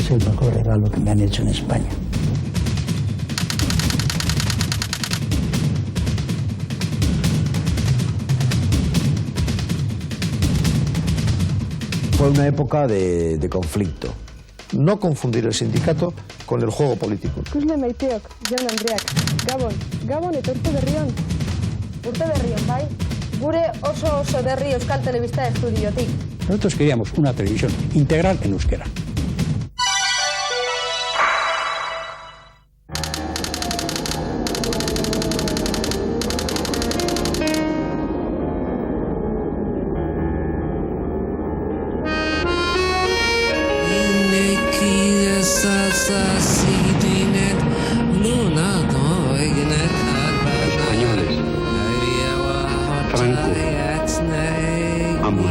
Es el mejor regalo que me han hecho en España. Fue una época de conflicto. No confundir el sindicato con el juego político. Ikusle maiteok, Jon Andreak, Gabon eta urte berrion. Urte berrion, bai? Gure oso berri Euskal Telebista Estudiotik. Nosotros queríamos una televisión integral en euskera. Españoles, Franco, ambos.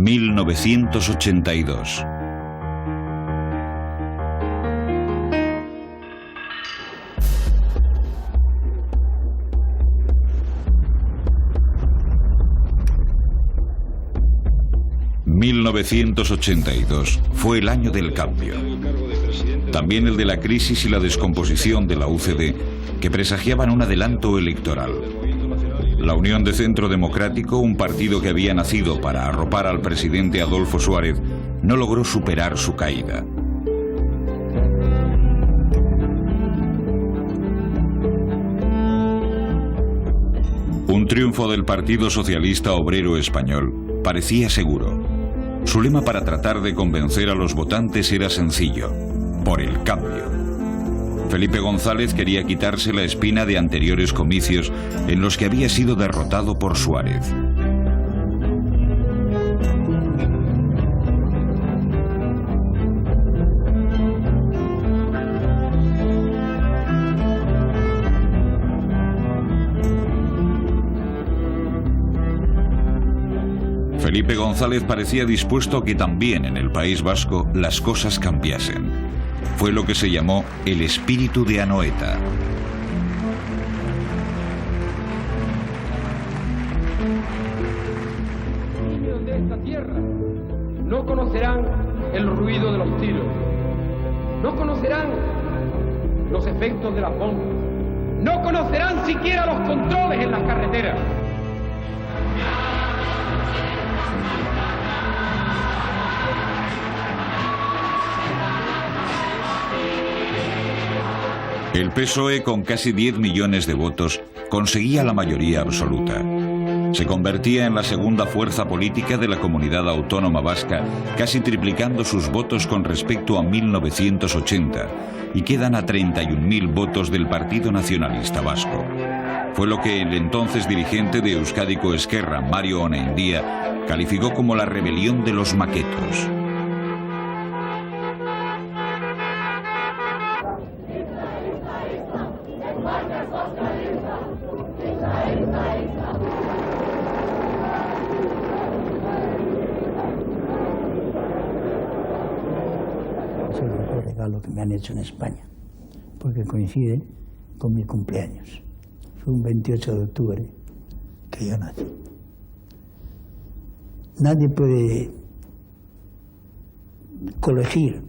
...1982... ...1982 fue el año del cambio. También el de la crisis y la descomposición de la UCD, que presagiaban un adelanto electoral. La Unión de Centro Democrático, un partido que había nacido para arropar al presidente Adolfo Suárez, no logró superar su caída. Un triunfo del Partido Socialista Obrero Español parecía seguro. Su lema para tratar de convencer a los votantes era sencillo: por el cambio. Felipe González quería quitarse la espina de anteriores comicios en los que había sido derrotado por Suárez. Felipe González parecía dispuesto a que también en el País Vasco las cosas cambiasen. Fue lo que se llamó el espíritu de Anoeta. Los niños de esta tierra no conocerán el ruido de los tiros, no conocerán los efectos de las bombas, no conocerán siquiera los controles en las carreteras. El PSOE, con casi 10 millones de votos, conseguía la mayoría absoluta. Se convertía en la segunda fuerza política de la comunidad autónoma vasca, casi triplicando sus votos con respecto a 1980, y quedan a 31.000 votos del Partido Nacionalista Vasco. Fue lo que el entonces dirigente de Euskadiko Ezkerra, Mario Onaindia, calificó como la rebelión de los maquetos. Es el mejor regalo que me han hecho en España, porque coincide con mi cumpleaños. Fue un 28 de octubre que yo nací. Nadie puede colegir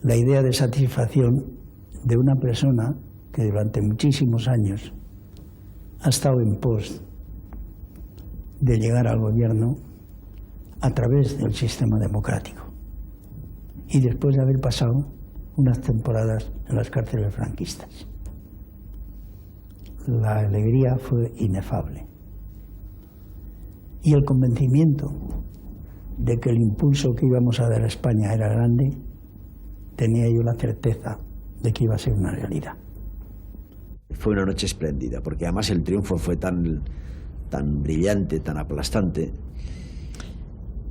la idea de satisfacción de una persona que durante muchísimos años ha estado en pos de llegar al gobierno a través del sistema democrático y después de haber pasado unas temporadas en las cárceles franquistas. La alegría fue inefable y el convencimiento de que el impulso que íbamos a dar a España era grande, tenía yo la certeza de que iba a ser una realidad. Fue una noche espléndida, porque además el triunfo fue tan brillante, tan aplastante,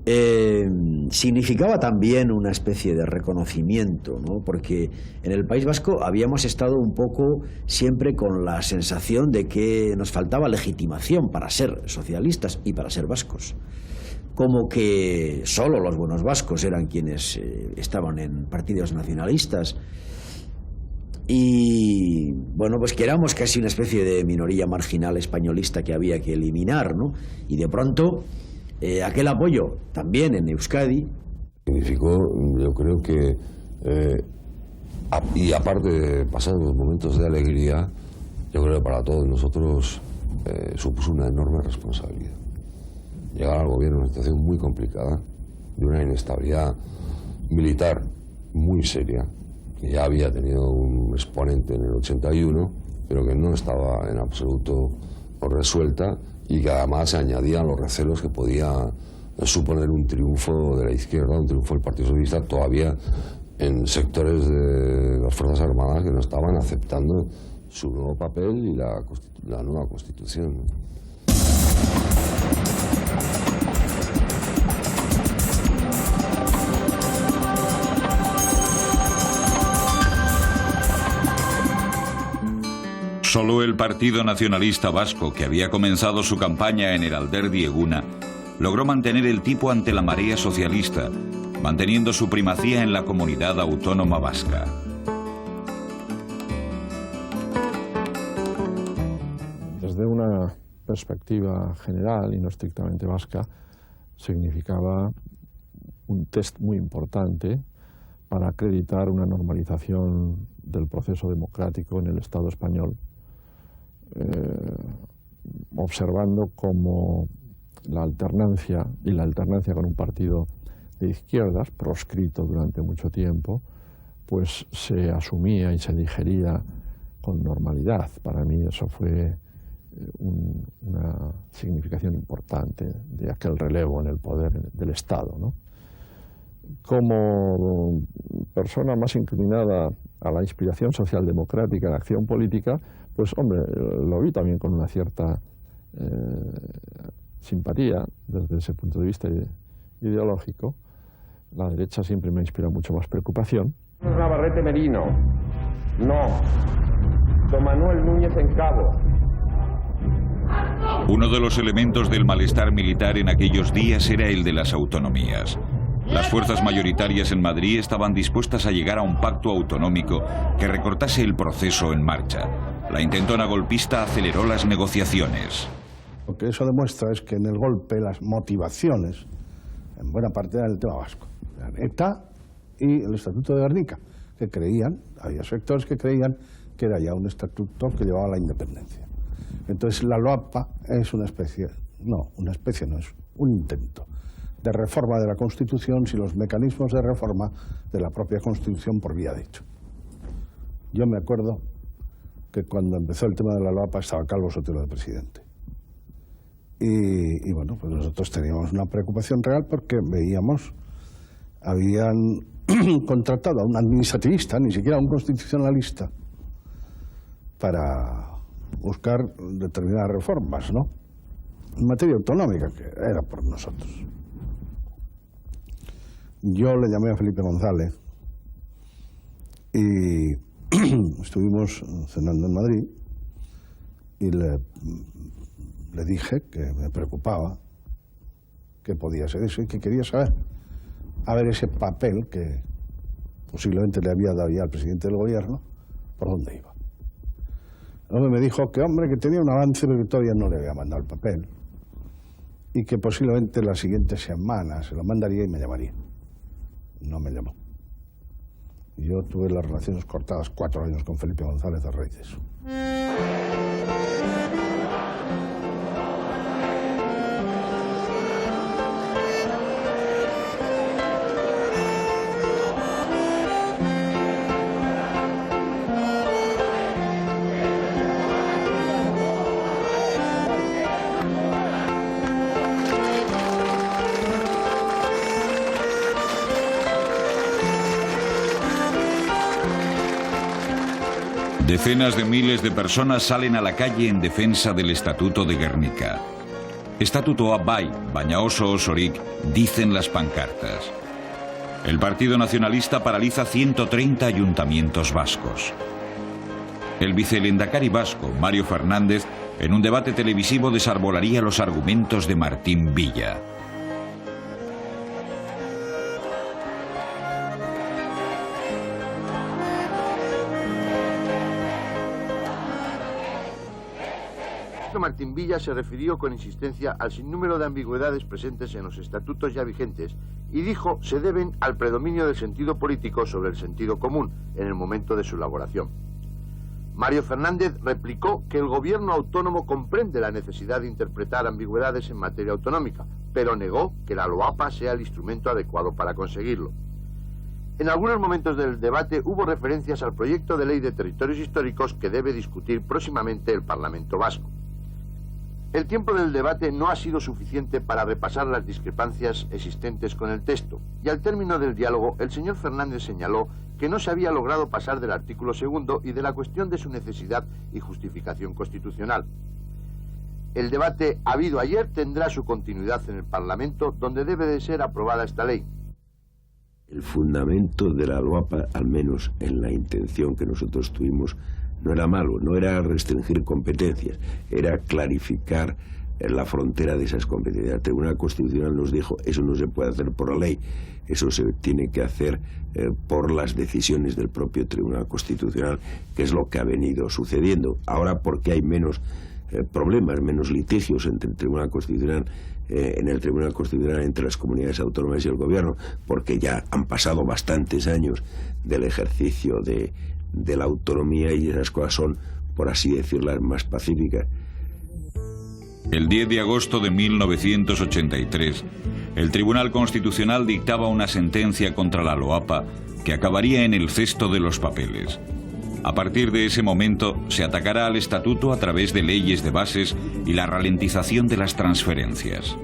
significaba también una especie de reconocimiento, ¿no? Porque en el País Vasco habíamos estado un poco siempre con la sensación de que nos faltaba legitimación para ser socialistas y para ser vascos. Como que solo los buenos vascos eran quienes estaban en partidos nacionalistas. Y bueno, pues que éramos casi una especie de minoría marginal españolista que había que eliminar, ¿no? Y de pronto aquel apoyo también en Euskadi significó, yo creo que y aparte de pasar los momentos de alegría, yo creo que para todos nosotros supuso una enorme responsabilidad. Llegar al gobierno en una situación muy complicada, de una inestabilidad militar muy seria, que ya había tenido un exponente en el 81, pero que no estaba en absoluto resuelta y que además se añadían los recelos que podía suponer un triunfo de la izquierda, un triunfo del Partido Socialista, todavía en sectores de las Fuerzas Armadas que no estaban aceptando su nuevo papel y la nueva Constitución. Solo el Partido Nacionalista Vasco, que había comenzado su campaña en el Alderdi Eguna, logró mantener el tipo ante la marea socialista, manteniendo su primacía en la comunidad autónoma vasca. Desde una perspectiva general y no estrictamente vasca, significaba un test muy importante para acreditar una normalización del proceso democrático en el Estado español, observando cómo la alternancia con un partido de izquierdas, proscrito durante mucho tiempo, pues se asumía y se digería con normalidad. Para mí eso fue una significación importante de aquel relevo en el poder del Estado, ¿no? Como persona más inclinada a la inspiración socialdemocrática, a la acción política, pues hombre, lo vi también con una cierta simpatía desde ese punto de vista ideológico. La derecha siempre me inspira mucho más preocupación. Navarrete Merino, no. Don Manuel Núñez en Cabo. Uno de los elementos del malestar militar en aquellos días era el de las autonomías. Las fuerzas mayoritarias en Madrid estaban dispuestas a llegar a un pacto autonómico que recortase el proceso en marcha. La intentona golpista aceleró las negociaciones. Lo que eso demuestra es que en el golpe las motivaciones, en buena parte eran el tema vasco. Eran ETA y el Estatuto de Gernika, que creían, había sectores que creían que era ya un estatuto que llevaba a la independencia. Entonces la LOAPA es una especie no es un intento de reforma de la Constitución sin los mecanismos de reforma de la propia Constitución por vía de hecho. Yo me acuerdo que cuando empezó el tema de la LOAPA estaba Calvo Sotelo de presidente. Y bueno, pues nosotros teníamos una preocupación real porque veíamos, habían contratado a un administrativista, ni siquiera a un constitucionalista, para buscar determinadas reformas, ¿no? En materia autonómica, que era por nosotros. Yo le llamé a Felipe González y estuvimos cenando en Madrid y le dije que me preocupaba, que podía ser eso y que quería saber, a ver ese papel que posiblemente le había dado ya al presidente del gobierno, por dónde iba. El hombre me dijo que, hombre, que tenía un avance pero que todavía no le había mandado el papel y que posiblemente la siguiente semana se lo mandaría y me llamaría. No me llamó. Yo tuve las relaciones cortadas 4 años con Felipe González a raíz de eso. Decenas de miles de personas salen a la calle en defensa del Estatuto de Gernika. Estatutoa bai, baina oso osorik, dicen las pancartas. El Partido Nacionalista paraliza 130 ayuntamientos vascos. El vicelehendakari vasco, Mario Fernández, en un debate televisivo desarbolaría los argumentos de Martín Villa. Martín Villa se refirió con insistencia al sinnúmero de ambigüedades presentes en los estatutos ya vigentes y dijo se deben al predominio del sentido político sobre el sentido común en el momento de su elaboración. Mario Fernández replicó que el gobierno autónomo comprende la necesidad de interpretar ambigüedades en materia autonómica, pero negó que la LOAPA sea el instrumento adecuado para conseguirlo. En algunos momentos del debate hubo referencias al proyecto de ley de territorios históricos que debe discutir próximamente el Parlamento vasco. El tiempo del debate no ha sido suficiente para repasar las discrepancias existentes con el texto, y al término del diálogo el señor Fernández señaló que no se había logrado pasar del artículo 2 y de la cuestión de su necesidad y justificación constitucional. El debate habido ayer tendrá su continuidad en el Parlamento, donde debe de ser aprobada esta ley. El fundamento de la LOAPA, al menos en la intención que nosotros tuvimos, no era malo, no era restringir competencias, era clarificar la frontera de esas competencias. El Tribunal Constitucional nos dijo, eso no se puede hacer por la ley, eso se tiene que hacer por las decisiones del propio Tribunal Constitucional, que es lo que ha venido sucediendo. Ahora, porque hay menos problemas, menos litigios entre el Tribunal Constitucional, en el Tribunal Constitucional entre las comunidades autónomas y el gobierno, porque ya han pasado bastantes años del ejercicio de la autonomía y esas cosas son, por así decirlo, más pacíficas. El 10 de agosto de 1983, el Tribunal Constitucional dictaba una sentencia contra la LOAPA que acabaría en el cesto de los papeles. A partir de ese momento, se atacará al estatuto a través de leyes de bases y la ralentización de las transferencias.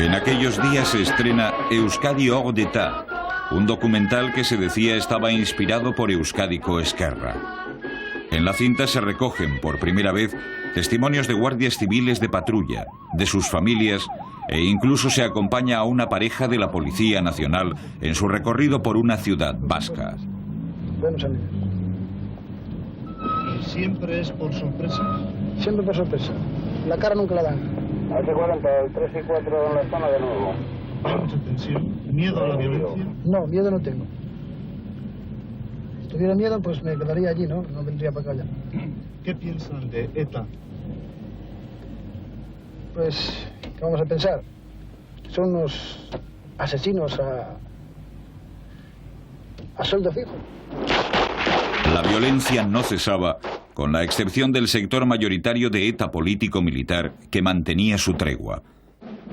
En aquellos días se estrena Euskadi hors d'État, un documental que se decía estaba inspirado por Euskadiko Ezkerra. En la cinta se recogen por primera vez testimonios de guardias civiles de patrulla, de sus familias, e incluso se acompaña a una pareja de la Policía Nacional en su recorrido por una ciudad vasca. Buenos amigos. ¿Y siempre es por sorpresa? Siempre por sorpresa. La cara nunca la dan. Hace 40, el 3 y 4 en la zona de nuevo. Mucha tensión. ¿Miedo a la violencia? No, miedo no tengo. Si tuviera miedo, pues me quedaría allí, ¿no? No vendría para acá ya. ¿Qué piensan de ETA? Pues, ¿qué vamos a pensar? Son unos asesinos a sueldo fijo. La violencia no cesaba, con la excepción del sector mayoritario de ETA político-militar que mantenía su tregua.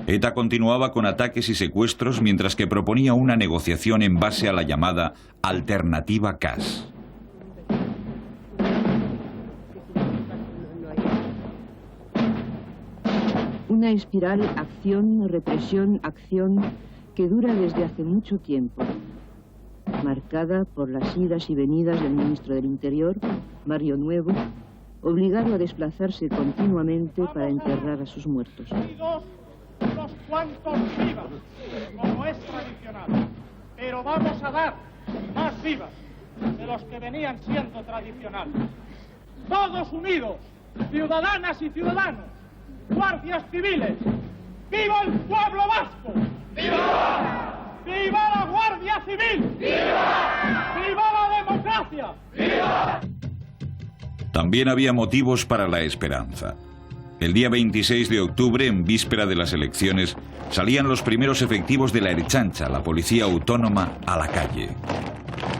ETA continuaba con ataques y secuestros mientras que proponía una negociación en base a la llamada Alternativa CAS. Una espiral acción, represión, acción que dura desde hace mucho tiempo, marcada por las idas y venidas del ministro del Interior, Mario Nuevo, obligado a desplazarse continuamente para enterrar a sus muertos. Unos cuantos vivas, como es tradicional, pero vamos a dar más vivas de los que venían siendo tradicionales. Todos unidos, ciudadanas y ciudadanos, guardias civiles, ¡viva el pueblo vasco! ¡Viva! ¡Viva la Guardia Civil! ¡Viva! ¡Viva la democracia! ¡Viva! También había motivos para la esperanza. El día 26 de octubre, en víspera de las elecciones, salían los primeros efectivos de la Ertzaintza, la policía autónoma, a la calle.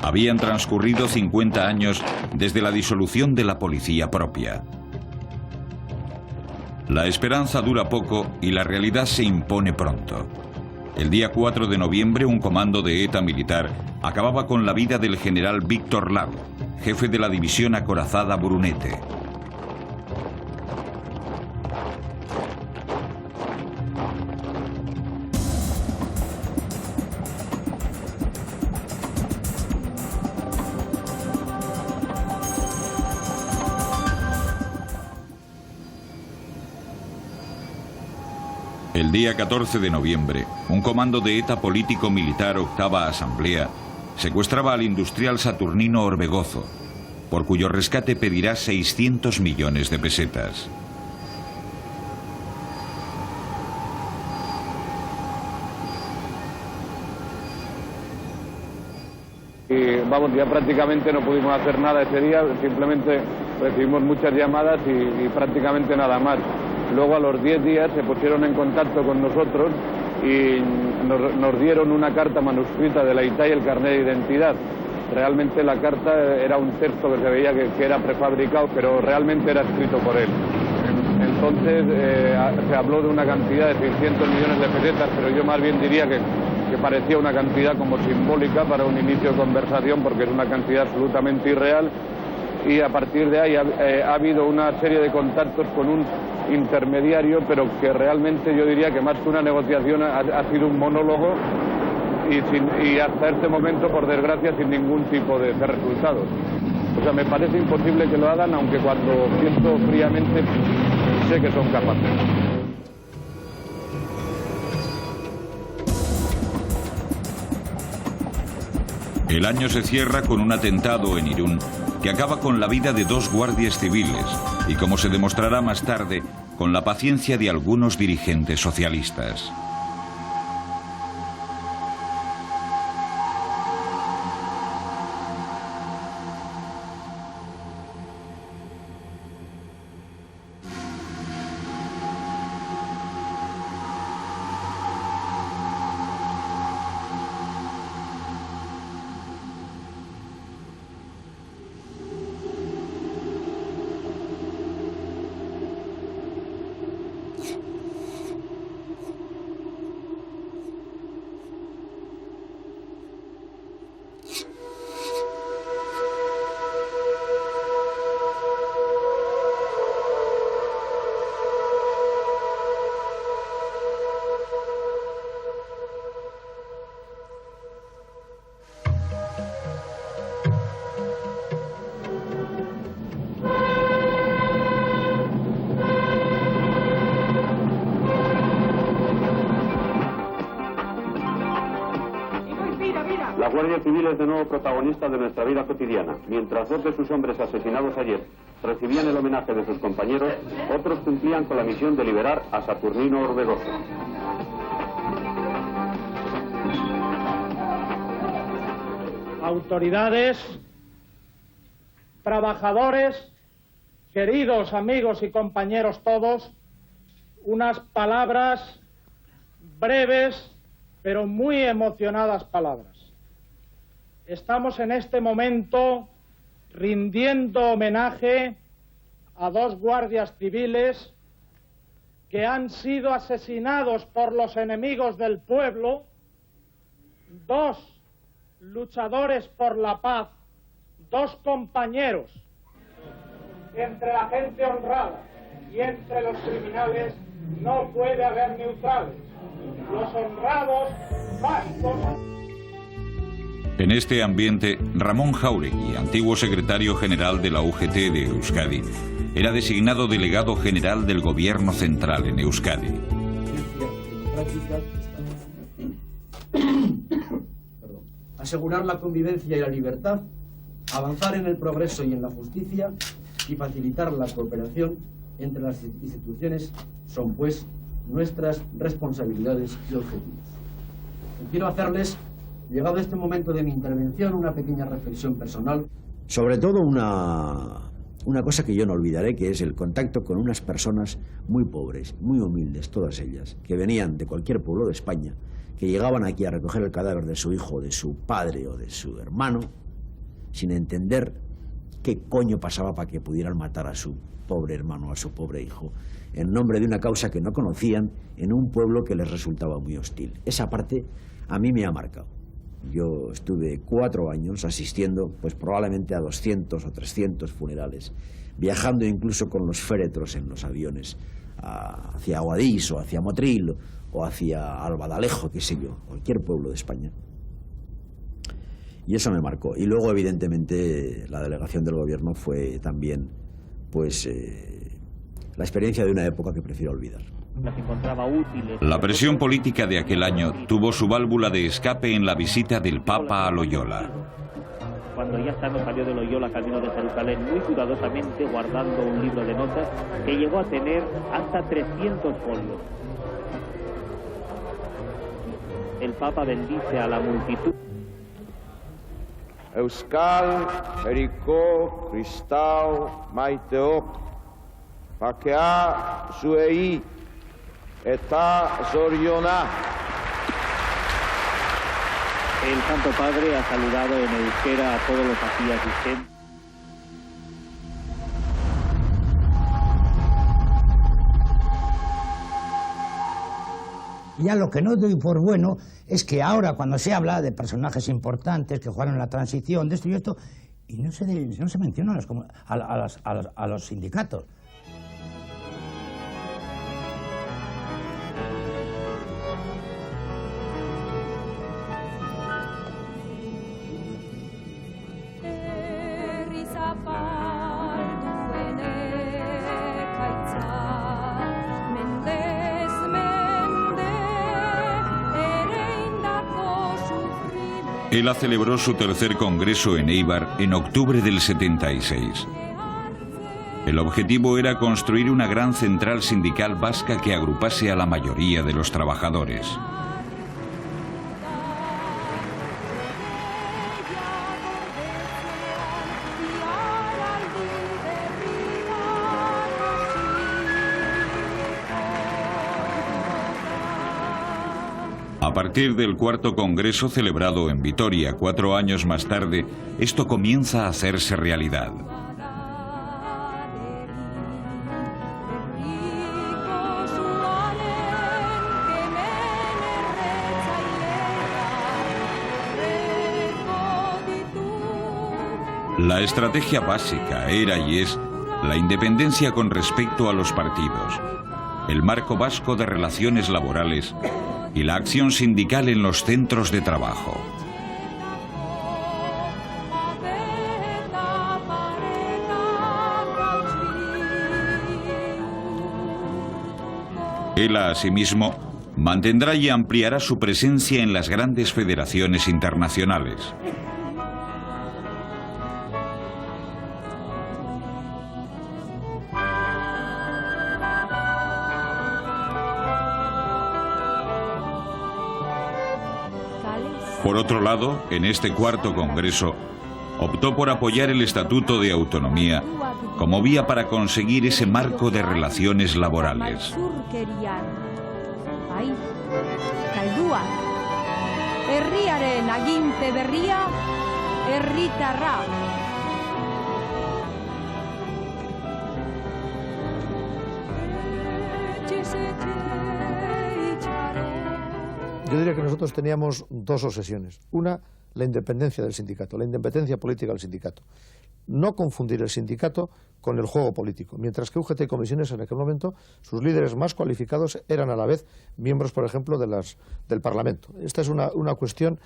Habían transcurrido 50 años desde la disolución de la policía propia. La esperanza dura poco y la realidad se impone pronto. El día 4 de noviembre, un comando de ETA militar acababa con la vida del general Víctor Lago, jefe de la división acorazada Brunete. El día 14 de noviembre, un comando de ETA político-militar Octava Asamblea secuestraba al industrial Saturnino Orbegozo, por cuyo rescate pedirá 600 millones de pesetas. Y vamos, ya prácticamente no pudimos hacer nada ese día, simplemente recibimos muchas llamadas y prácticamente nada más. Luego a los 10 días se pusieron en contacto con nosotros y nos dieron una carta manuscrita de la ITA y el carnet de identidad. Realmente la carta era un texto que se veía que era prefabricado, pero realmente era escrito por él. Entonces se habló de una cantidad de 600 millones de pesetas, pero yo más bien diría que parecía una cantidad como simbólica para un inicio de conversación, porque es una cantidad absolutamente irreal. Y a partir de ahí ha habido una serie de contactos con un intermediario, pero que realmente yo diría que más que una negociación ha sido un monólogo y hasta este momento, por desgracia, sin ningún tipo de resultados. O sea, me parece imposible que lo hagan, aunque cuando pienso fríamente sé que son capaces. El año se cierra con un atentado en Irún que acaba con la vida de 2 guardias civiles y, como se demostrará más tarde, con la paciencia de algunos dirigentes socialistas. La Guardia Civil es de nuevo protagonista de nuestra vida cotidiana. Mientras 2 de sus hombres asesinados ayer recibían el homenaje de sus compañeros, otros cumplían con la misión de liberar a Saturnino Orbegozo. Autoridades, trabajadores, queridos amigos y compañeros todos, unas palabras breves, pero muy emocionadas palabras. Estamos en este momento rindiendo homenaje a 2 guardias civiles que han sido asesinados por los enemigos del pueblo, 2 luchadores por la paz, 2 compañeros. Entre la gente honrada y entre los criminales no puede haber neutrales. Los honrados vascos. En este ambiente, Ramón Jáuregui, antiguo secretario general de la UGT de Euskadi, era designado delegado general del Gobierno central en Euskadi. Asegurar la convivencia y la libertad, avanzar en el progreso y en la justicia y facilitar la cooperación entre las instituciones son, pues, nuestras responsabilidades y objetivos. Quiero hacerles, llegado este momento de mi intervención, una pequeña reflexión personal. Sobre todo una cosa que yo no olvidaré, que es el contacto con unas personas muy pobres, muy humildes, todas ellas, que venían de cualquier pueblo de España, que llegaban aquí a recoger el cadáver de su hijo, de su padre o de su hermano, sin entender qué coño pasaba para que pudieran matar a su pobre hermano, a su pobre hijo, en nombre de una causa que no conocían, en un pueblo que les resultaba muy hostil. Esa parte a mí me ha marcado. Yo estuve 4 años asistiendo, pues probablemente a 200 o 300 funerales, viajando incluso con los féretros en los aviones, hacia Aguadix o hacia Motril o hacia Albadalejo, qué sé yo, cualquier pueblo de España. Y eso me marcó. Y luego, evidentemente, la delegación del gobierno fue también, pues, la experiencia de una época que prefiero olvidar. La presión política de aquel año tuvo su válvula de escape en la visita del Papa a Loyola. Cuando ya salió de Loyola camino de Jerusalén, muy cuidadosamente guardando un libro de notas que llegó a tener hasta 300 folios. El Papa bendice a la multitud. Euskal Herriko Kristau Maiteok Bakea Zuei Eta Zoriona. El Santo Padre ha saludado en euskera a todos los aquí asistentes. Ya lo que no doy por bueno es que ahora cuando se habla de personajes importantes que jugaron en la transición, de esto y esto, y no se menciona a los sindicatos. Ela celebró su tercer congreso en Eibar en octubre del 76. El objetivo era construir una gran central sindical vasca que agrupase a la mayoría de los trabajadores. A partir del cuarto congreso celebrado en Vitoria 4 años más tarde, esto comienza a hacerse realidad. La estrategia básica era y es la independencia con respecto a los partidos, el marco vasco de relaciones laborales y la acción sindical en los centros de trabajo. Ela, asimismo, mantendrá y ampliará su presencia en las grandes federaciones internacionales. Por otro lado, en este cuarto congreso, optó por apoyar el Estatuto de Autonomía como vía para conseguir ese marco de relaciones laborales. Herriaren aginte berria, herritarra. Yo diría que nosotros teníamos 2 obsesiones. Una, la independencia del sindicato, la independencia política del sindicato. No confundir el sindicato con el juego político. Mientras que UGT y Comisiones en aquel momento, sus líderes más cualificados eran a la vez miembros, por ejemplo, del Parlamento. Esta es una cuestión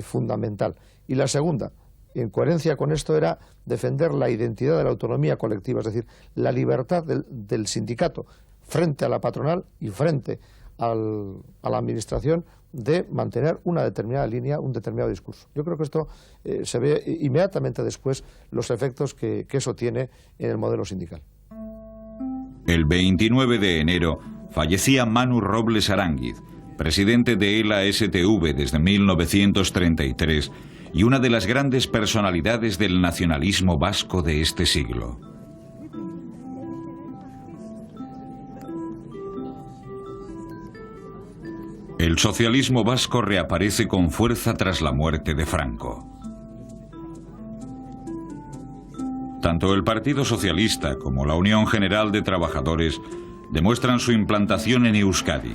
fundamental. Y la segunda, en coherencia con esto, era defender la identidad de la autonomía colectiva, es decir, la libertad del sindicato frente a la patronal y frente a la administración de mantener una determinada línea, un determinado discurso. Yo creo que esto se ve inmediatamente después los efectos que eso tiene en el modelo sindical. El 29 de enero fallecía Manu Robles Aránguiz, presidente de ELA-STV desde 1933 y una de las grandes personalidades del nacionalismo vasco de este siglo. El socialismo vasco reaparece con fuerza tras la muerte de Franco. Tanto el Partido Socialista como la Unión General de Trabajadores demuestran su implantación en Euskadi.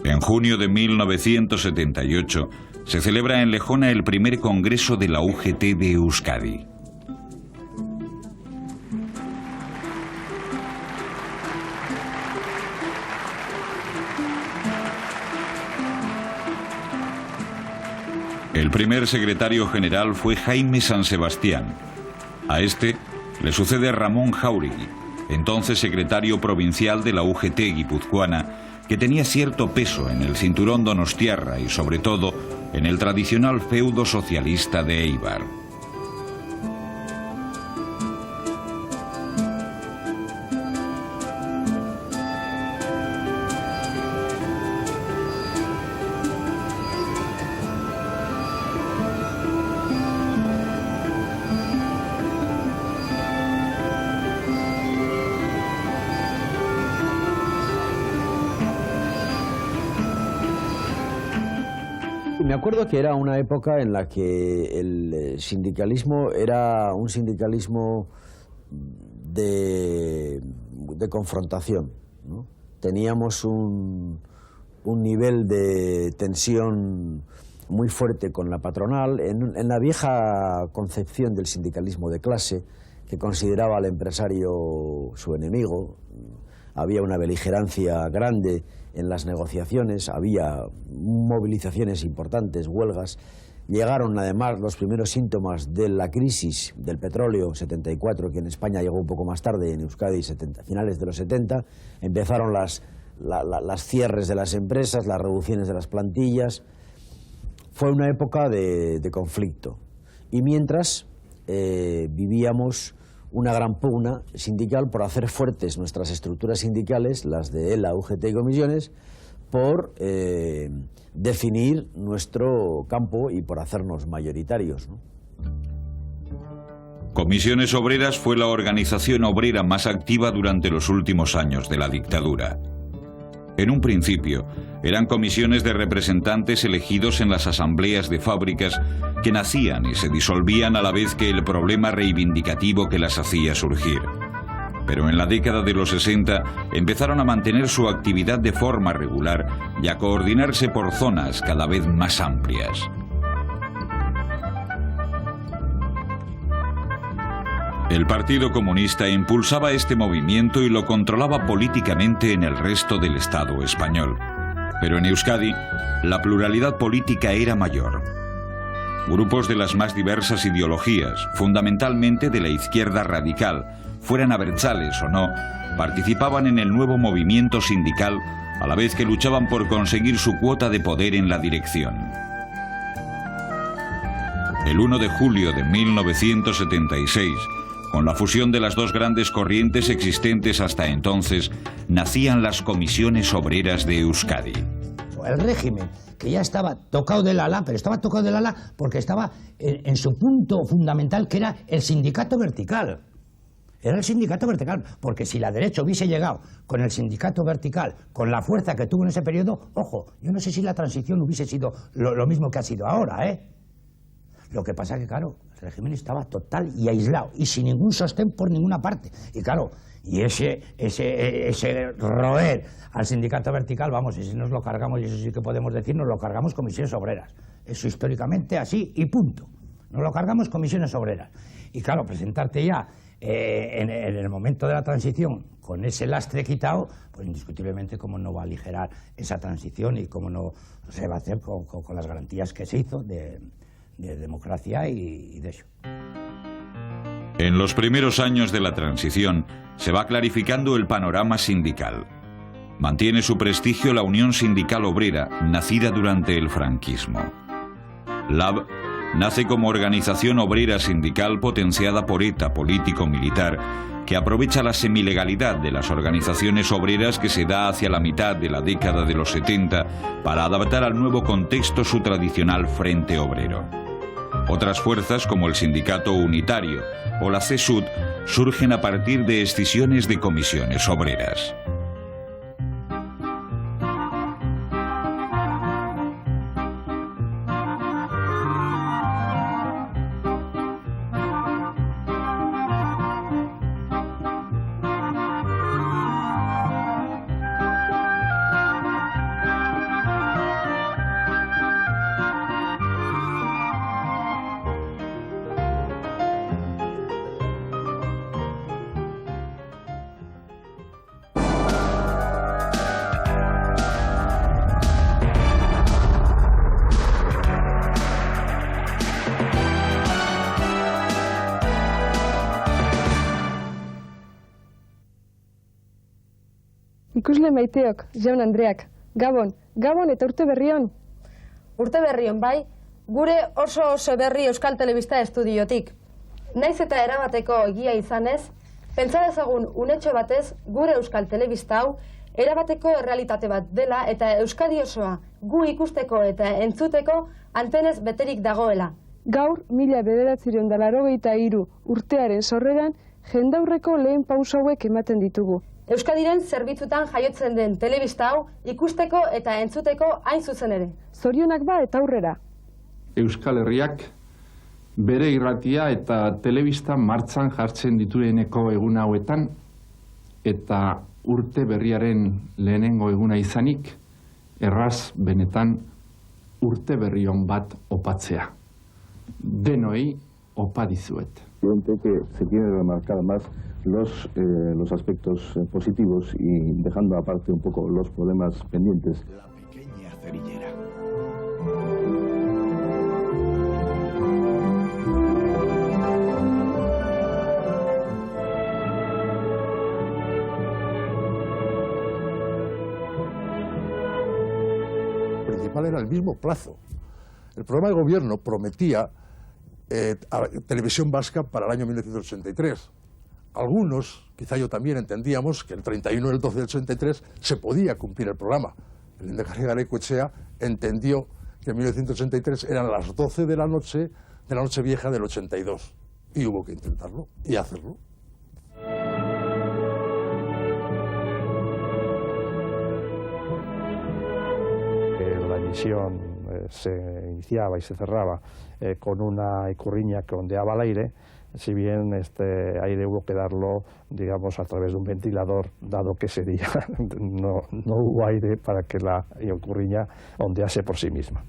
En junio de 1978 se celebra en Lejona el primer congreso de la UGT de Euskadi. El primer secretario general fue Jaime San Sebastián. A este le sucede Ramón Jáuregui, entonces secretario provincial de la UGT guipuzcoana, que tenía cierto peso en el cinturón donostiarra y sobre todo en el tradicional feudo socialista de Eibar. Me acuerdo que era una época en la que el sindicalismo era un sindicalismo de confrontación, ¿no? Teníamos un nivel de tensión muy fuerte con la patronal, en la vieja concepción del sindicalismo de clase, que consideraba al empresario su enemigo. Había una beligerancia grande en las negociaciones, había movilizaciones importantes, huelgas. Llegaron además los primeros síntomas de la crisis del petróleo 74, que en España llegó un poco más tarde, en Euskadi finales de los 70. Empezaron las cierres de las empresas, las reducciones de las plantillas. Fue una época de conflicto. Y mientras vivíamos una gran pugna sindical por hacer fuertes nuestras estructuras sindicales, las de ELA, UGT y comisiones, por definir nuestro campo y por hacernos mayoritarios, ¿no? Comisiones Obreras fue la organización obrera más activa durante los últimos años de la dictadura. En un principio, eran comisiones de representantes elegidos en las asambleas de fábricas que nacían y se disolvían a la vez que el problema reivindicativo que las hacía surgir. Pero en la década de los 60 empezaron a mantener su actividad de forma regular y a coordinarse por zonas cada vez más amplias. El Partido Comunista impulsaba este movimiento y lo controlaba políticamente en el resto del Estado español. Pero en Euskadi, la pluralidad política era mayor. Grupos de las más diversas ideologías, fundamentalmente de la izquierda radical, fueran abertzales o no, participaban en el nuevo movimiento sindical a la vez que luchaban por conseguir su cuota de poder en la dirección. El 1 de julio de 1976, con la fusión de las dos grandes corrientes existentes hasta entonces, nacían las comisiones obreras de Euskadi. El régimen, que ya estaba tocado del ala, pero estaba tocado del ala porque estaba en su punto fundamental, que era el sindicato vertical. Era el sindicato vertical, porque si la derecha hubiese llegado con el sindicato vertical, con la fuerza que tuvo en ese periodo, ojo, yo no sé si la transición hubiese sido lo mismo que ha sido ahora, ¿eh? Lo que pasa que, claro, el régimen estaba total y aislado, y sin ningún sostén por ninguna parte. Y claro, y ese roer al sindicato vertical, vamos, y si nos lo cargamos, y eso sí que podemos decir, nos lo cargamos comisiones obreras. Eso históricamente así, y punto. Nos lo cargamos comisiones obreras. Y claro, presentarte ya en el momento de la transición con ese lastre quitado, pues indiscutiblemente cómo no va a aligerar esa transición y cómo no se va a hacer con las garantías que se hizo de democracia y de eso. En los primeros años de la transición se va clarificando el panorama sindical. Mantiene su prestigio la Unión Sindical Obrera, nacida durante el franquismo. LAB nace como organización obrera sindical potenciada por ETA político-militar, que aprovecha la semilegalidad de las organizaciones obreras que se da hacia la mitad de la década de los 70 para adaptar al nuevo contexto su tradicional Frente Obrero. Otras fuerzas, como el Sindicato Unitario o la CSUD, surgen a partir de escisiones de comisiones obreras. Ikusle maiteok, jaun Andreak, Gabon, Gabon eta urte berrion. Urte berrion bai, gure oso berri Euskal Telebista estudiotik. Naiz eta erabateko egia izanez, pentsa dezagun unetxo batez gure Euskal Telebista hau erabateko errealitate bat dela eta Euskadi osoa gu ikusteko eta entzuteko antenez beterik dagoela. Gaur, 1983 urtearen sorreran, jendaurreko lehen pauso hauek ematen ditugu. Euskadiren zerbitzutan jaiotzen den telebista hau ikusteko eta entzuteko hain zuzen ere. Zorionak ba eta aurrera. Euskal Herriak bere irratia eta telebista martxan jartzen ditueneko egun hauetan eta urte berriaren lehenengo eguna izanik, erraz benetan urte berrion bat opatzea. Denoi opa dizuet. Evidente que se tiene que remarcar más los aspectos positivos y dejando aparte un poco los problemas pendientes. La pequeña cerillera. El principal era el mismo plazo. El programa de gobierno prometía televisión vasca para el año 1983. Algunos, quizá yo también, entendíamos que el 31 del 12 del 83 se podía cumplir el programa. El lehendakari Garaikoetxea entendió que en 1983 eran las 12 de la noche vieja del 82. Y hubo que intentarlo y hacerlo. La emisión se iniciaba y se cerraba con una ikurriña que ondeaba al aire, si bien este aire hubo que darlo, digamos, a través de un ventilador, dado que ese día no hubo aire para que la ikurriña ondease por sí misma.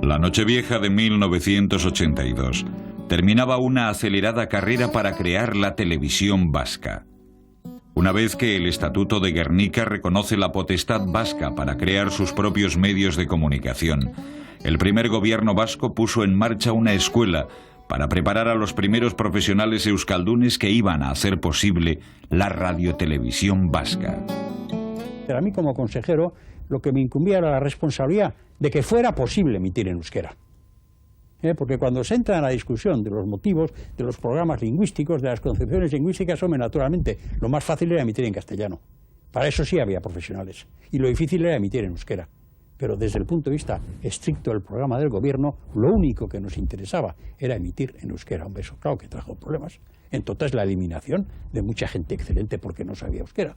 La Nochevieja de 1982 terminaba una acelerada carrera para crear la televisión vasca. Una vez que el Estatuto de Gernika reconoce la potestad vasca para crear sus propios medios de comunicación, el primer gobierno vasco puso en marcha una escuela para preparar a los primeros profesionales euskaldunes que iban a hacer posible la radiotelevisión vasca. Pero a mí como consejero lo que me incumbía era la responsabilidad de que fuera posible emitir en euskera. Porque cuando se entra en la discusión de los motivos, de los programas lingüísticos, de las concepciones lingüísticas, hombre, naturalmente, lo más fácil era emitir en castellano. Para eso sí había profesionales. Y lo difícil era emitir en euskera. Pero desde el punto de vista estricto del programa del gobierno, lo único que nos interesaba era emitir en euskera. Hombre, eso claro que trajo problemas. Entonces la eliminación de mucha gente excelente porque no sabía euskera.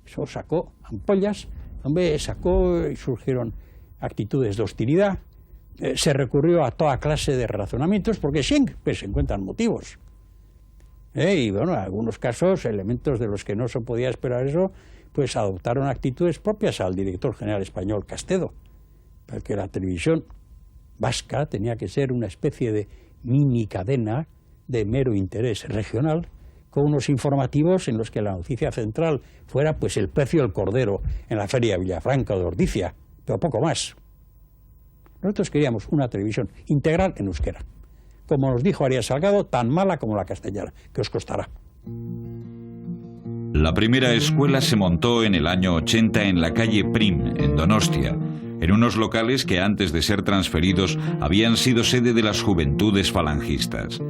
Eso sacó ampollas, hombre, sacó y surgieron actitudes de hostilidad. Se recurrió a toda clase de razonamientos porque siempre se encuentran motivos. Y bueno, en algunos casos, elementos de los que no se podía esperar eso, pues adoptaron actitudes propias al director general español Castedo, porque la televisión vasca tenía que ser una especie de mini cadena de mero interés regional, con unos informativos en los que la noticia central fuera pues el precio del cordero en la feria de Villafranca o de Ordizia, pero poco más. Nosotros queríamos una televisión integral en euskera. Como nos dijo Arias Salgado, tan mala como la castellana, que os costará. La primera escuela se montó en el año 80 en la calle Prim, en Donostia, en unos locales que antes de ser transferidos habían sido sede de las juventudes falangistas.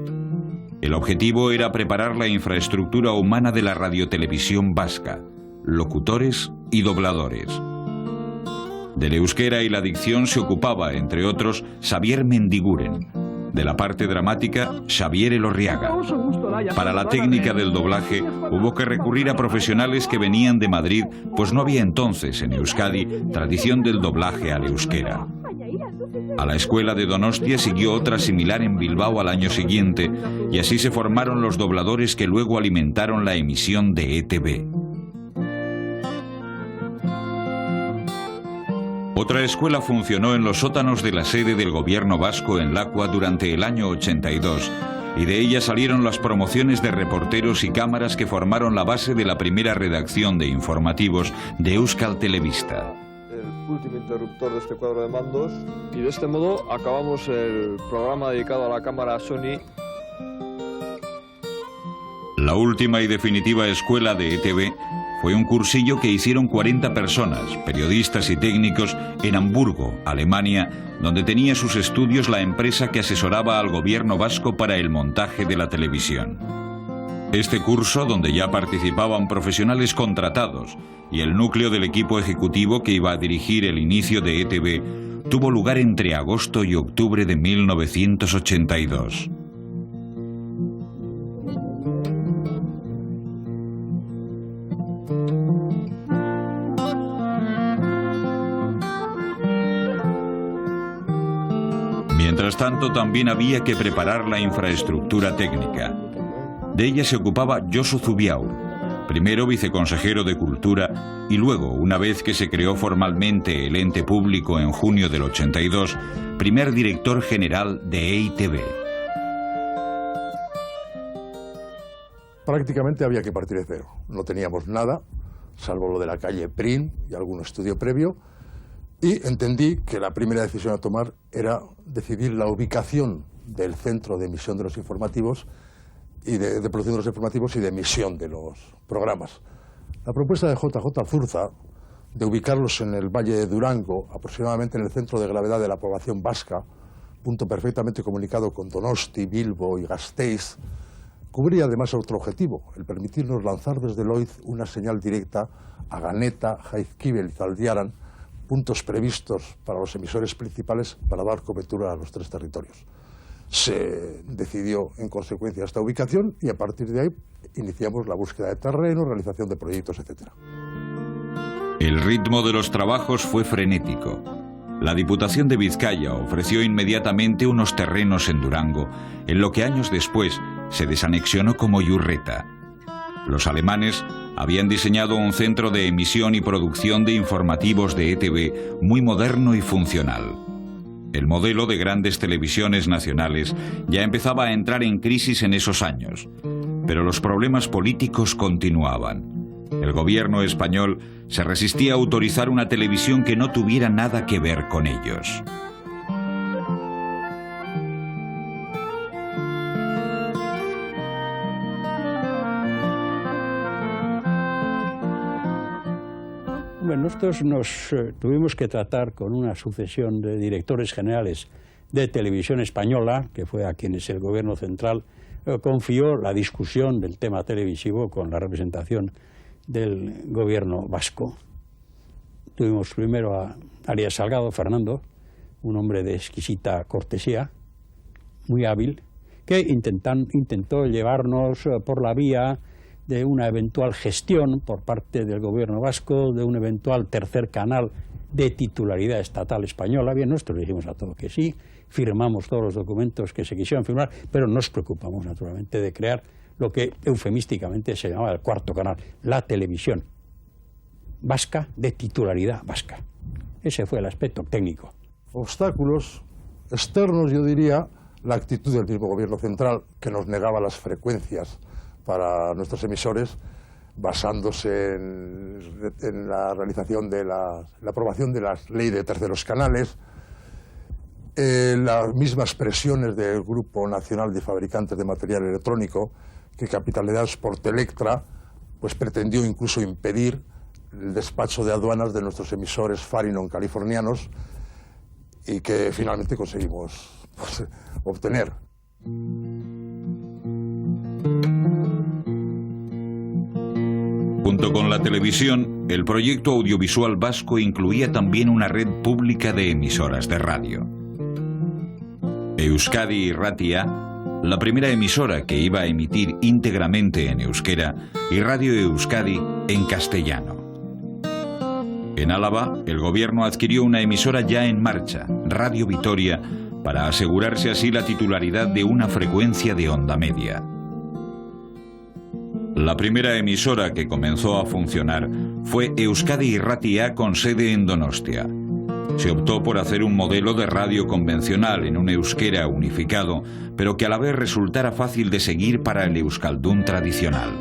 El objetivo era preparar la infraestructura humana de la radiotelevisión vasca, locutores y dobladores. Del euskera y la dicción se ocupaba, entre otros, Xavier Mendiguren. De la parte dramática, Xavier Elorriaga. Para la técnica del doblaje, hubo que recurrir a profesionales que venían de Madrid, pues no había entonces en Euskadi tradición del doblaje al euskera. A la escuela de Donostia siguió otra similar en Bilbao al año siguiente, y así se formaron los dobladores que luego alimentaron la emisión de ETV. Otra escuela funcionó en los sótanos de la sede del gobierno vasco en Lacua durante el año 82, y de ella salieron las promociones de reporteros y cámaras que formaron la base de la primera redacción de informativos de Euskal Telebista. El último interruptor de este cuadro de mandos, y de este modo acabamos el programa dedicado a la cámara Sony. La última y definitiva escuela de ETV Fue un cursillo que hicieron 40 personas, periodistas y técnicos, en Hamburgo, Alemania, donde tenía sus estudios la empresa que asesoraba al gobierno vasco para el montaje de la televisión. Este curso, donde ya participaban profesionales contratados y el núcleo del equipo ejecutivo que iba a dirigir el inicio de ETV, tuvo lugar entre agosto y octubre de 1982. Mientras tanto, también había que preparar la infraestructura técnica. De ella se ocupaba Josu Zubiaur, primero viceconsejero de Cultura y luego, una vez que se creó formalmente el ente público en junio del 82, primer director general de EITV. Prácticamente había que partir de cero. No teníamos nada, salvo lo de la calle Prim y algún estudio previo, y entendí que la primera decisión a tomar era decidir la ubicación del centro de emisión de los informativos y de producción de los informativos y de emisión de los programas. La propuesta de JJ Zurza de ubicarlos en el Valle de Durango, aproximadamente en el centro de gravedad de la población vasca, punto perfectamente comunicado con Donosti, Bilbo y Gasteiz, cubría además otro objetivo, el permitirnos lanzar desde Loiz una señal directa a Ganeta, Jaizkibel y Zaldiaran, puntos previstos para los emisores principales para dar cobertura a los tres territorios. Se decidió en consecuencia esta ubicación y a partir de ahí iniciamos la búsqueda de terreno, realización de proyectos, etc. El ritmo de los trabajos fue frenético. La Diputación de Vizcaya ofreció inmediatamente unos terrenos en Durango, en lo que años después se desanexionó como Iurreta. Los alemanes habían diseñado un centro de emisión y producción de informativos de ETV muy moderno y funcional. El modelo de grandes televisiones nacionales ya empezaba a entrar en crisis en esos años, pero los problemas políticos continuaban. El gobierno español se resistía a autorizar una televisión que no tuviera nada que ver con ellos. Bueno, nosotros nos tuvimos que tratar con una sucesión de directores generales de Televisión Española, que fue a quienes el gobierno central confió la discusión del tema televisivo con la representación del gobierno vasco. Tuvimos primero a Arias Salgado, Fernando, un hombre de exquisita cortesía, muy hábil, que intentó llevarnos por la vía de una eventual gestión por parte del gobierno vasco, de un eventual tercer canal de titularidad estatal española. Bien, nosotros dijimos a todo que sí, firmamos todos los documentos que se quisieran firmar, pero nos preocupamos naturalmente de crear lo que eufemísticamente se llamaba el cuarto canal, la televisión vasca de titularidad vasca. Ese fue el aspecto técnico. Obstáculos externos, yo diría, la actitud del mismo gobierno central, que nos negaba las frecuencias para nuestros emisores, basándose en la realización de la aprobación de la ley de terceros canales, las mismas presiones del Grupo Nacional de Fabricantes de Material Electrónico, que capitalizados por Telectra, pues pretendió incluso impedir el despacho de aduanas de nuestros emisores Farinon californianos, y que finalmente conseguimos obtener. Junto con la televisión, el proyecto audiovisual vasco incluía también una red pública de emisoras de radio. Euskadi Irratia, la primera emisora que iba a emitir íntegramente en euskera, y Radio Euskadi en castellano. En Álava, el gobierno adquirió una emisora ya en marcha, Radio Vitoria, para asegurarse así la titularidad de una frecuencia de onda media. La primera emisora que comenzó a funcionar fue Euskadi Irratia con sede en Donostia. Se optó por hacer un modelo de radio convencional en un euskera unificado, pero que a la vez resultara fácil de seguir para el euskaldun tradicional.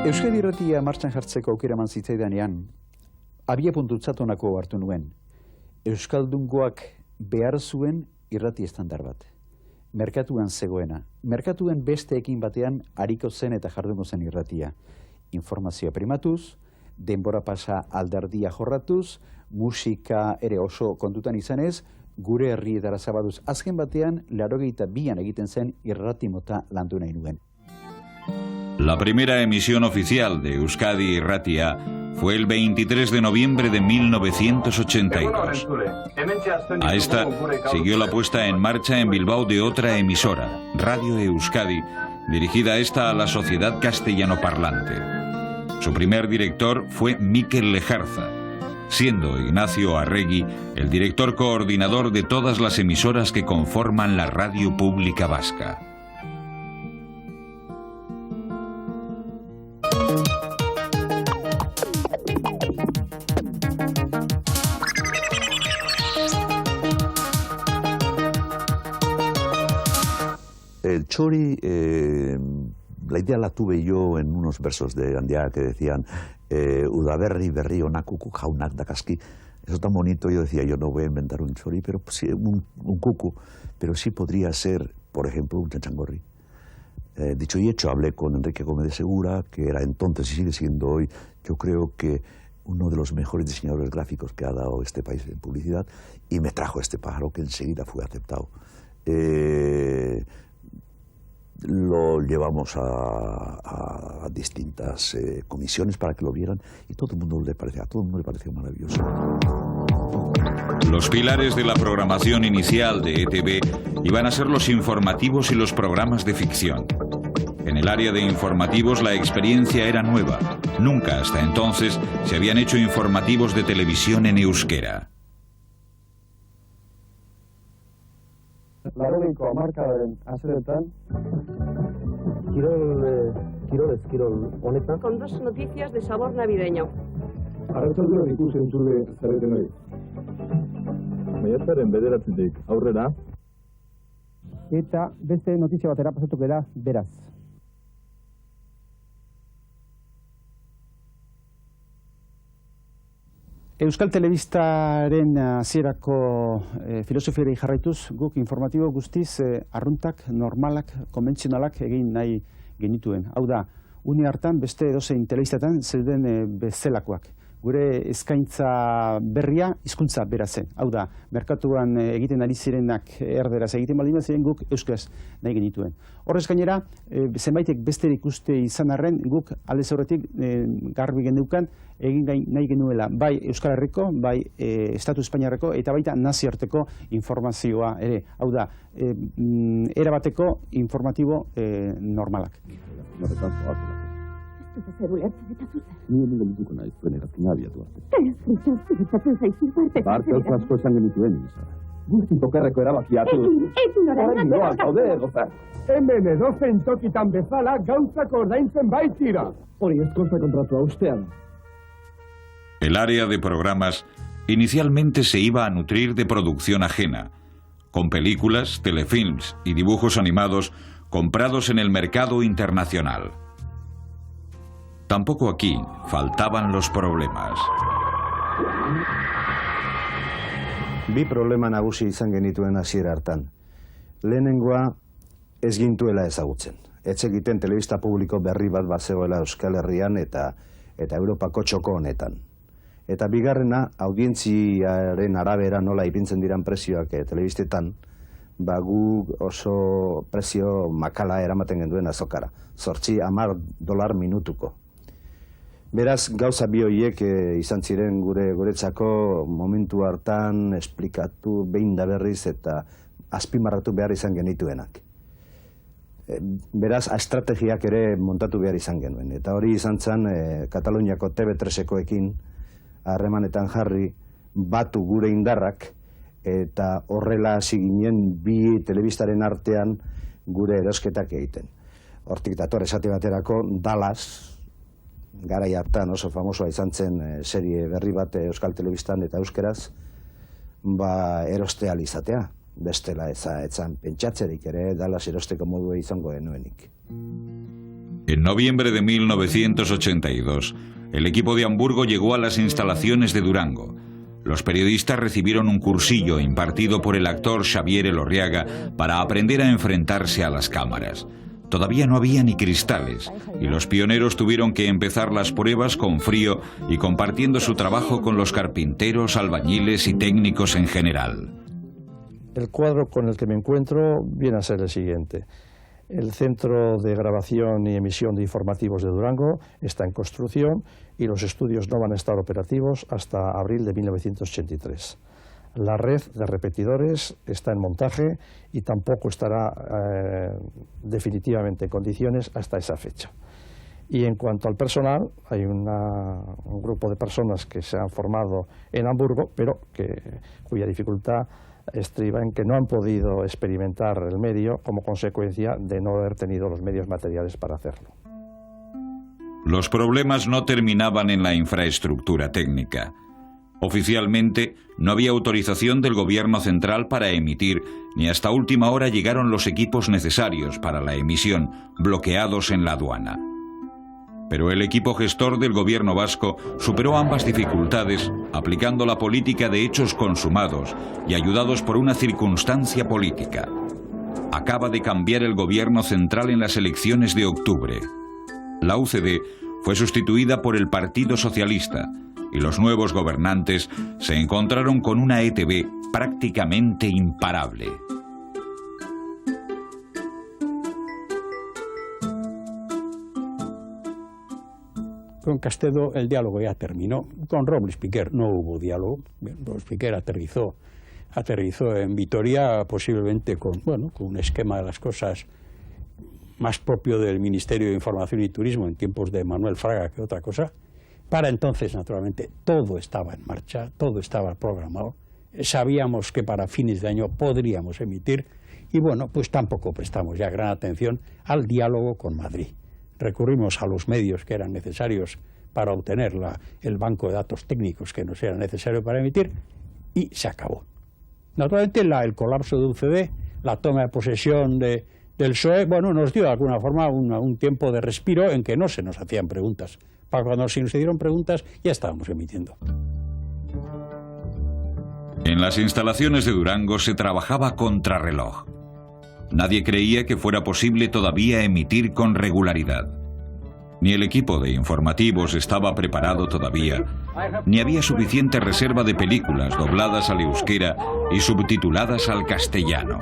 Euskadi Irratia martxan jartzeko aukera eman zitzaidanean, abiapuntutzat honako hartu nuen. Euskaldungoak behar zuen irrati estandar bat. Merkatuan zegoena. Merkatuen besteekin batean hariko zen eta jardungo zen irratia. informazioa primatuz, denbora pasa alderdia jorratuz, musika ere oso kontutan izanez, gure herrietara zabaduz. Azken batean, 82an egiten zen irrati mota landu nahi nuen. La primera emisión oficial de Euskadi Irratia fue el 23 de noviembre de 1982. A esta siguió la puesta en marcha en Bilbao de otra emisora, Radio Euskadi, dirigida esta a la sociedad castellanoparlante. Su primer director fue Mikel Lejarza, siendo Ignacio Arregui el director coordinador de todas las emisoras que conforman la radio pública vasca. El chori, la idea la tuve yo en unos versos de Gandia que decían Udaberri, berri, onakuku, jaunak, dakaski. Eso es tan bonito, yo decía, yo no voy a inventar un chori, pero sí, un cucu, pero sí podría ser, por ejemplo, un chachangorri. Dicho y hecho, hablé con Enrique Gómez de Segura, que era entonces y sigue siendo hoy, yo creo que uno de los mejores diseñadores gráficos que ha dado este país en publicidad, y me trajo este pájaro que enseguida fue aceptado. Lo llevamos a distintas comisiones para que lo vieran y a todo el mundo le pareció maravilloso. Los pilares de la programación inicial de ETV iban a ser los informativos y los programas de ficción. En el área de informativos la experiencia era nueva. Nunca hasta entonces se habían hecho informativos de televisión en euskera. Laurogeiko hamarkadaren hasieretan kirol honetan. Con dos noticias de sabor navideño. Arratsaldean ikusi entzule zareten hori. Maiatzaren 9 aurrera. Eta beste notizia batera pasatuko da, beraz. Euskal Telebistaren hasierako filosofiari jarraituz, guk informatibo guztiz arruntak, normalak, konbentzionalak egin nahi genituen. Hau da, une hartan beste edozein telebistatan zeuden bezalakoak. Gure eskaintza berria hizkuntza bera zen. Hau da, merkatuan egiten ari zirenak erderaz egiten baldin ziren guk euskaraz nahi genituen. Horrez gainera, zenbaitek besterik uste izan arren, guk aldez aurretik garbi geneukan egin nahi genuela bai Euskal Herriko, bai Estatu Espainiarreko eta baita nazioarteko informazioa ere. Hau da, erabateko informatibo normalak. Ni gelituko naiz zuen erazkina abiatu arte. Gertatzen zaizu parte. Parte asko esan genituen, guzti tokerreko erabakiatu. Noa, zaude, goza. Hemen edozein tokitan bezala gauzako ordaintzen baitira. Hori ez kontra kontratua ustean. El área de programas inicialmente se iba a nutrir de producción ajena, con películas, telefilms y dibujos animados comprados en el mercado internacional. Tampoco aquí faltaban los problemas. Bi problema nagusi izan genituen hasiera hartan. Lehenengoa ez gintuela ezagutzen. Etzekiten telebista publiko berri bat bazegoela Euskal Herrian eta Europako txoko honetan. Eta bigarrena, audientziaren arabera nola ipintzen diran prezioak telebistetan, gu oso prezio makala eramaten genduen azokara. $8 minutuko. Beraz, gauza bi horiek izan ziren guretzako momentu hartan esplikatu behin da berriz eta azpimarratu behar izan genituenak. Beraz, estrategiak ere montatu behar izan genuen. Eta hori izan zen Kataluniako TV3-ekoekin harremanetan jarri batu gure indarrak eta horrela hasi ginen bi telebistaren artean gure erosketak egiten. Hortik dator esate baterako Dallas, garai hartan oso famosoa izan zen serie berri bat Euskal Telebistan eta euskeraz, eroste ahal izatea. Bestela etzan pentsatzerik ere Dallas erosteko modua izango genuenik. En noviembre de 1982, el equipo de Hamburgo llegó a las instalaciones de Durango. Los periodistas recibieron un cursillo impartido por el actor Xavier Elorriaga para aprender a enfrentarse a las cámaras. todavía no había ni cristales, y los pioneros tuvieron que empezar las pruebas con frío y compartiendo su trabajo con los carpinteros, albañiles y técnicos en general. El cuadro con el que me encuentro viene a ser el siguiente. El Centro de Grabación y Emisión de Informativos de Durango está en construcción y los estudios no van a estar operativos hasta abril de 1983. La red de repetidores está en montaje y tampoco estará definitivamente en condiciones hasta esa fecha. Y en cuanto al personal, hay un grupo de personas que se han formado en Hamburgo, pero cuya dificultad estriba en que no han podido experimentar el medio como consecuencia de no haber tenido los medios materiales para hacerlo. Los problemas no terminaban en la infraestructura técnica. Oficialmente, no había autorización del gobierno central para emitir, ni hasta última hora llegaron los equipos necesarios para la emisión, bloqueados en la aduana. Pero el equipo gestor del gobierno vasco superó ambas dificultades aplicando la política de hechos consumados y ayudados por una circunstancia política. Acaba de cambiar el gobierno central en las elecciones de octubre. La UCD fue sustituida por el Partido Socialista y los nuevos gobernantes se encontraron con una ETB prácticamente imparable. Con Castedo el diálogo ya terminó. Con Robles Piquer no hubo diálogo. Robles Piquer aterrizó en Vitoria, posiblemente con un esquema de las cosas más propio del Ministerio de Información y Turismo en tiempos de Manuel Fraga que otra cosa. Para entonces, naturalmente, todo estaba en marcha, todo estaba programado. Sabíamos que para fines de año podríamos emitir y pues tampoco prestamos ya gran atención al diálogo con Madrid. Recurrimos a los medios que eran necesarios para obtener el banco de datos técnicos que nos era necesario para emitir y se acabó. Naturalmente el colapso de UCD, la toma de posesión del PSOE, nos dio de alguna forma un tiempo de respiro en que no se nos hacían preguntas. Para cuando se nos dieron preguntas ya estábamos emitiendo. En las instalaciones de Durango se trabajaba contrarreloj. Nadie creía que fuera posible todavía emitir con regularidad. Ni el equipo de informativos estaba preparado todavía, ni había suficiente reserva de películas dobladas al euskera y subtituladas al castellano.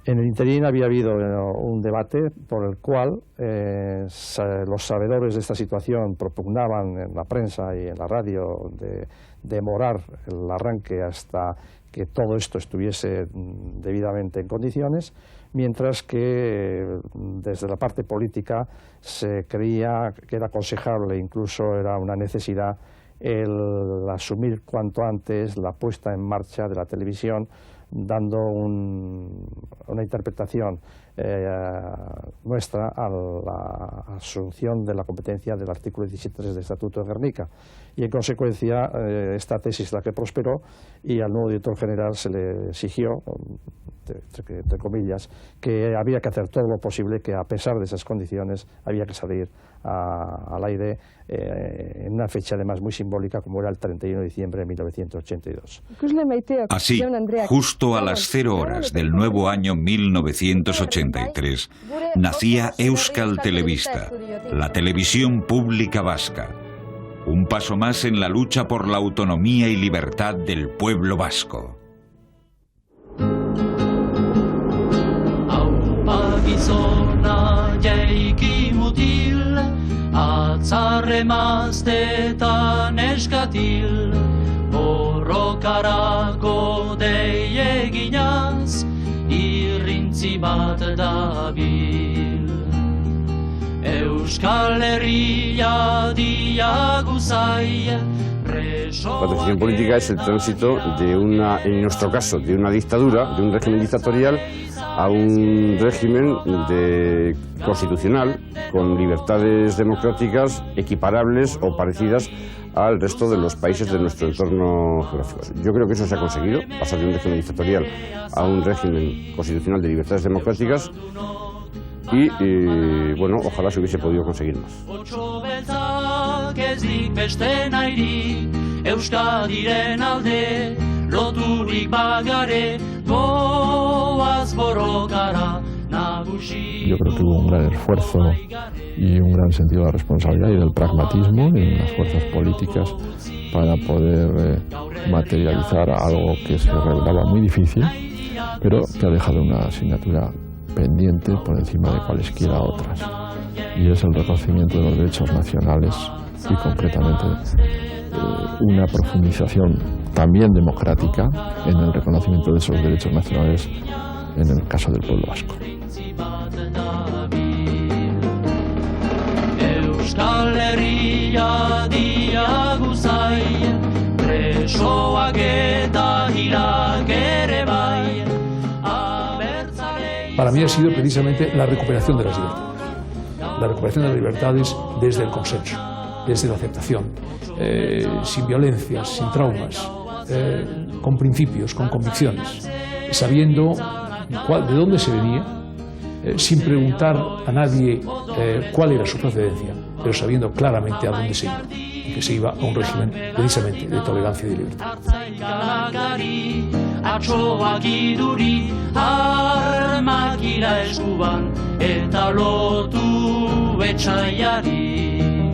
En el interín había habido un debate por el cual los sabedores de esta situación propugnaban en la prensa y en la radio de demorar el arranque hasta que todo esto estuviese debidamente en condiciones, mientras que desde la parte política se creía que era aconsejable, incluso era una necesidad, el asumir cuanto antes la puesta en marcha de la televisión, dando una interpretación nuestra a la asunción de la competencia del artículo 17.3 del Estatuto de Gernika. Y en consecuencia esta tesis es la que prosperó y al nuevo director general se le exigió, entre comillas, que había que hacer todo lo posible, que a pesar de esas condiciones había que salir al aire en una fecha además muy simbólica como era el 31 de diciembre de 1982. Así, justo a las 0 horas del nuevo año 1983, nacía Euskal Telebista, la televisión pública vasca. Un paso más en la lucha por la autonomía y libertad del pueblo vasco. Atzarremaztetan eskatil, borrokarako deieginaz, irrintzi bat dabil. Euskal Herria diaguzai, La transición política es el tránsito de en nuestro caso, de una dictadura, de un régimen dictatorial, a un régimen constitucional con libertades democráticas equiparables o parecidas al resto de los países de nuestro entorno geográfico. Yo creo que eso se ha conseguido, pasar de un régimen dictatorial a un régimen constitucional de libertades democráticas y ojalá se hubiese podido conseguir más. Euskadiren alde loturik bagare, goaz borrokara nagusi. Yo creo que hubo un gran esfuerzo y un gran sentido de la responsabilidad y del pragmatismo en las fuerzas políticas para poder materializar algo que se revelaba muy difícil, pero que ha dejado una asignatura pendiente por encima de cualesquiera otras, y es el reconocimiento de los derechos nacionales y concretamente una profundización también democrática en el reconocimiento de esos derechos nacionales en el caso del pueblo vasco. Euskal Herria diagu zaie, presoak eta hilak ere bai. Para mí ha sido precisamente la recuperación de las libertades. La recuperación de las libertades desde el consenso, desde la aceptación, sin violencias, sin traumas, con principios, con convicciones, sabiendo de dónde se venía, sin preguntar a nadie cuál era su procedencia, pero sabiendo claramente a dónde se iba, y que se iba a un régimen precisamente de tolerancia y de libertad. Atxoak iduri, armakila eskuban, eta lotu etxaiari,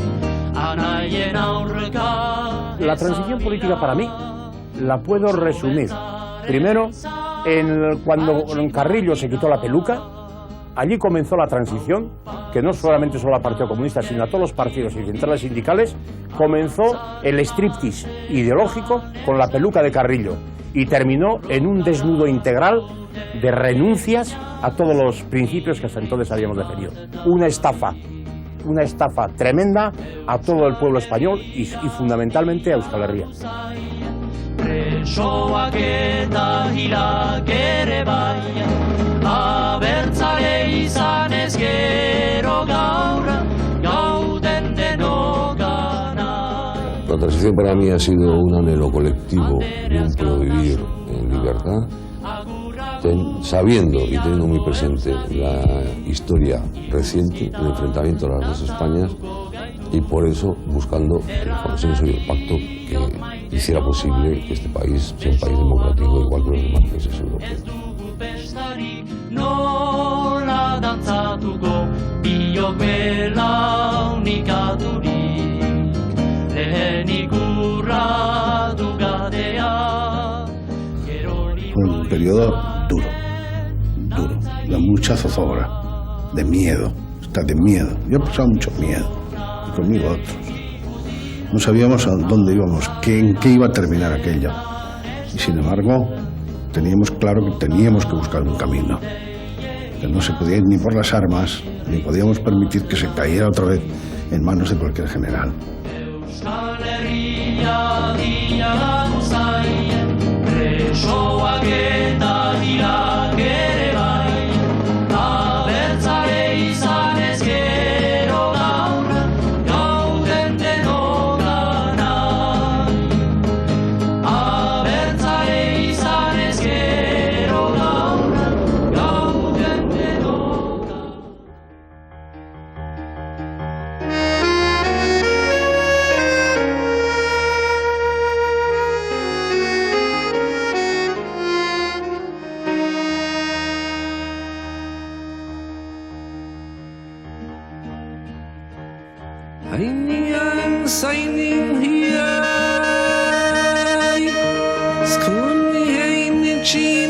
anaien aurreka. La transición política para mí la puedo resumir. Primero, cuando en Carrillo se quitó la peluca, allí comenzó la transición, que no solamente solo al Partido Comunista, sino a todos los partidos y centrales sindicales, comenzó el striptease ideológico con la peluca de Carrillo y terminó en un desnudo integral de renuncias a todos los principios que hasta entonces habíamos defendido. Una estafa tremenda a todo el pueblo español y fundamentalmente a Euskal Herria. Presoak eta hilak ere bai, abertzale izanez gero gaur, gauden denogana. La transición para mí ha sido un anhelo colectivo de un pueblo vivir en libertad, sabiendo y teniendo muy presente la historia reciente, el enfrentamiento a las dos Españas, y por eso buscando el consenso y el pacto que hiciera posible que este país sea un país democrático igual que los demás países europeos. Nola dantzatuko biok belaunikaturik, lehenik urratu gadea. Un periodo duro, de mucha zozobra, de miedo, hasta de miedo. Yo he pasado mucho miedo, y conmigo otros. No sabíamos a dónde íbamos, en qué iba a terminar aquello. Y sin embargo, teníamos claro que teníamos que buscar un camino. Que no se podía ir ni por las armas, ni podíamos permitir que se cayera otra vez en manos de cualquier general. Euskal Herria diagu zaie, presoak eta hilak ere bai, abertzale izanez gero gaur, gauden denogana. Abertzale izanez gero gaur, gauden denogana. Hainian zainin hiai, skuni hain itxin